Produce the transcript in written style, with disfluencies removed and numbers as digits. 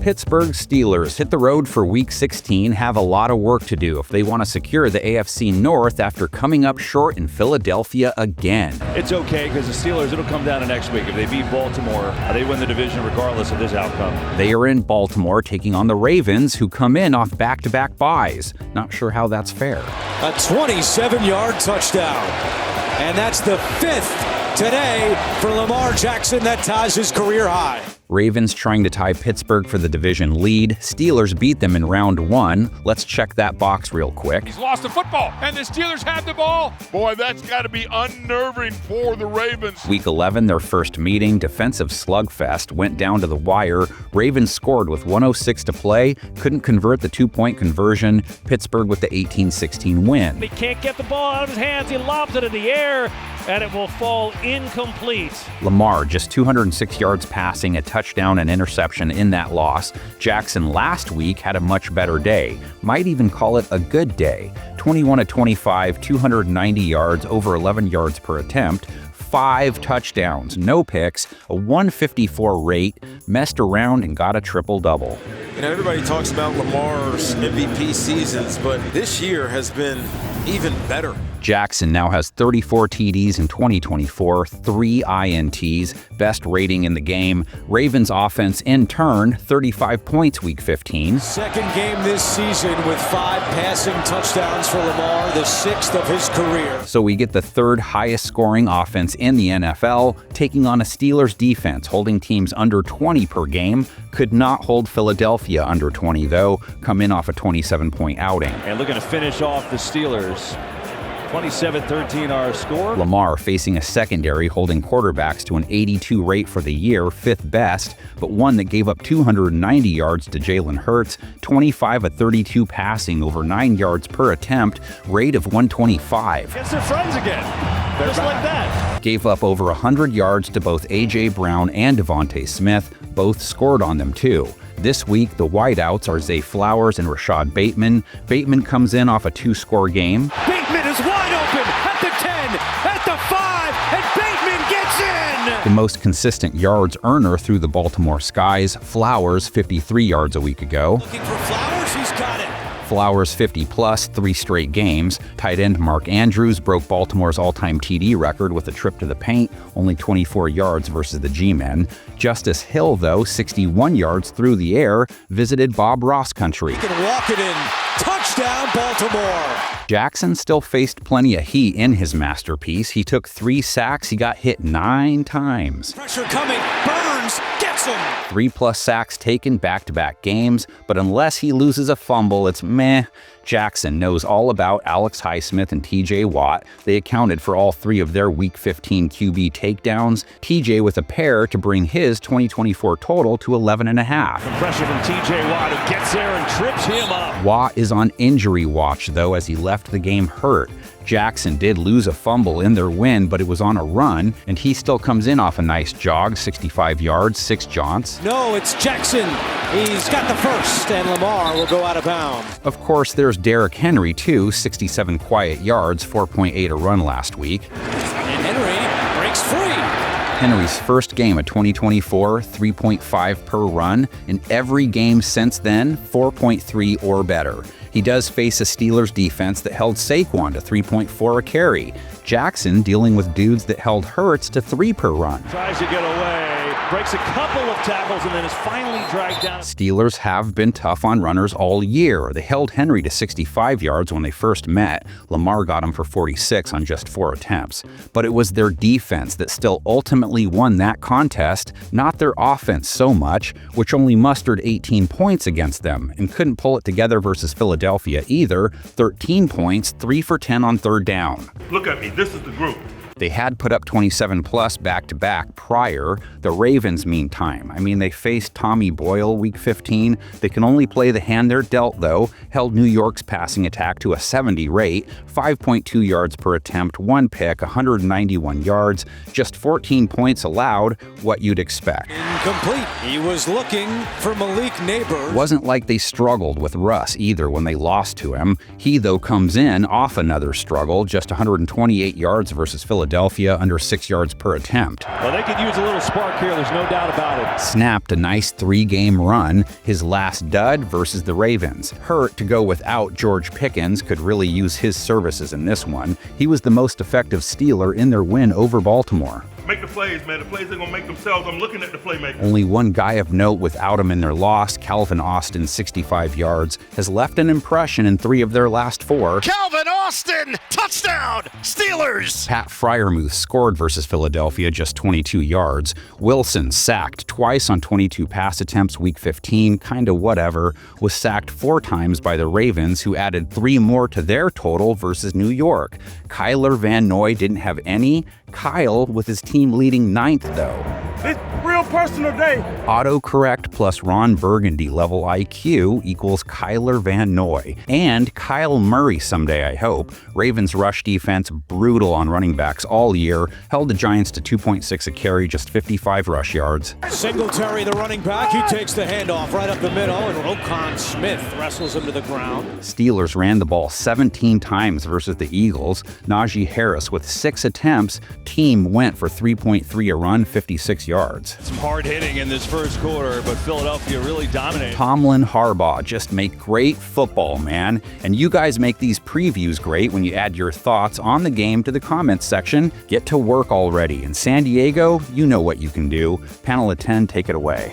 Pittsburgh Steelers hit the road for Week 16 have a lot of work to do if they want to secure the AFC North after coming up short in Philadelphia again. It's okay because the Steelers, it'll come down to next week. If they beat Baltimore, they win the division regardless of this outcome. They are in Baltimore taking on the Ravens, who come in off back-to-back byes. Not sure how that's fair. A 27-yard touchdown. And that's the 5th today for Lamar Jackson. That ties his career high. Ravens trying to tie Pittsburgh for the division lead. Steelers beat them in round 1. Let's check that box real quick. He's lost the football, and the Steelers have the ball. Boy, that's got to be unnerving for the Ravens. Week 11, their first meeting, defensive slugfest, went down to the wire. Ravens scored with 1:06 to play, couldn't convert the 2-point conversion. Pittsburgh with the 18-16 win. He can't get the ball out of his hands. He lobs it in the air, and it will fall incomplete. Lamar, just 206 yards passing, a touchdown and interception in that loss. Jackson last week had a much better day. Might even call it a good day. 21-25, 290 yards, over 11 yards per attempt. 5 touchdowns, no picks, a 154 rate, messed around and got a triple-double. You know, everybody talks about Lamar's MVP seasons, but this year has been even better. Jackson now has 34 TDs in 2024, 3 INTs, best rating in the game. Ravens offense, in turn, 35 points Week 15. Second game this season with 5 passing touchdowns for Lamar, the 6th of his career. So we get the 3rd highest scoring offense in the NFL, taking on a Steelers defense, holding teams under 20 per game. Could not hold Philadelphia under 20, though, come in off a 27-point outing. And looking to finish off the Steelers. 27-13 our score. Lamar facing a secondary holding quarterbacks to an 82 rate for the year, 5th best, but one that gave up 290 yards to Jalen Hurts, 25 of 32 passing, over 9 yards per attempt, rate of 125. Against their friends again. Just like that. Gave up over 100 yards to both A.J. Brown and Devontae Smith. Both scored on them, too. This week, the wideouts are Zay Flowers and Rashad Bateman. Bateman comes in off a 2-score game. Bateman is wide open at the 10, at the 5, and Bateman gets in! The most consistent yards earner through the Baltimore skies, Flowers, 53 yards a week ago. Looking for Flowers, he's got it. Flowers 50-plus, 3 straight games. Tight end Mark Andrews broke Baltimore's all-time TD record with a trip to the paint, only 24 yards versus the G-men. Justice Hill, though, 61 yards through the air, visited Bob Ross country. He can walk it in. Touchdown, Baltimore! Jackson still faced plenty of heat in his masterpiece. He took 3 sacks. He got hit 9 times. Pressure coming. Burns gets him. 3+ sacks taken back-to-back games, but unless he loses a fumble, it's meh. Jackson knows all about Alex Highsmith and TJ Watt. They accounted for all 3 of their Week 15 QB takedowns. TJ with a pair to bring his 2024 total to 11.5. Pressure from TJ Watt, who gets there and trips him up. Watt is on injury watch, though, as he left the game hurt. Jackson did lose a fumble in their win, but it was on a run, and he still comes in off a nice jog, 65 yards, 6 jaunts. No, it's Jackson. He's got the first, and Lamar will go out of bounds. Of course, there's Derrick Henry, too, 67 quiet yards, 4.8 a run last week. And Henry breaks free. Henry's first game of 2024, 3.5 per run. In every game since then, 4.3 or better. He does face a Steelers defense that held Saquon to 3.4 a carry. Jackson dealing with dudes that held Hurts to 3 per run. Tries to get away, breaks a couple of tackles, and then is finally dragged down. Steelers have been tough on runners all year. They held Henry to 65 yards when they first met. Lamar got him for 46 on just 4 attempts. But it was their defense that still ultimately won that contest, not their offense so much, which only mustered 18 points against them and couldn't pull it together versus Philadelphia either. 13 points, 3 for 10 on 3rd down. Look at me, this is the group. They had put up 27+ back-to-back prior. The Ravens, meantime, they faced Tommy Boyle Week 15. They can only play the hand they're dealt, though. Held New York's passing attack to a 70 rate, 5.2 yards per attempt, 1 pick, 191 yards, just 14 points allowed, what you'd expect. Incomplete. He was looking for Malik Neighbors. Wasn't like they struggled with Russ either when they lost to him. He, though, comes in off another struggle, just 128 yards versus Philadelphia. Philadelphia, under 6 yards per attempt. Well, they could use a little spark here, there's no doubt about it. Snapped a nice 3-game run, his last dud versus the Ravens. Hurt to go without George Pickens, could really use his services in this one. He was the most effective Steeler in their win over Baltimore. Make the plays, man. The plays are going to make themselves. I'm looking at the playmakers. Only one guy of note without him in their loss, Calvin Austin, 65 yards, has left an impression in 3 of their last 4. Calvin Austin, touchdown, Steelers! Pat Freiermuth scored versus Philadelphia, just 22 yards. Wilson sacked twice on 22 pass attempts week 15, kinda whatever. Was sacked 4 times by the Ravens, who added 3 more to their total versus New York. Kyler Van Noy didn't have any. Kyle with his team leading 9th, though. It's real personal day. Autocorrect plus Ron Burgundy level IQ equals Kyler Van Noy. And Kyle Murray someday, I hope. Ravens' rush defense brutal on running backs all year. Held the Giants to 2.6 a carry, just 55 rush yards. Singletary, the running back, he takes the handoff right up the middle, and Roquan Smith wrestles him to the ground. Steelers ran the ball 17 times versus the Eagles. Najee Harris with 6 attempts. Team went for 3.3 a run, 56 yards. Some hard hitting in this first quarter, but Philadelphia really dominated. Tomlin, Harbaugh just make great football, man. And you guys make these previews great when you add your thoughts on the game to the comments section. Get to work already. In San Diego, you know what you can do. Panel of 10, take it away.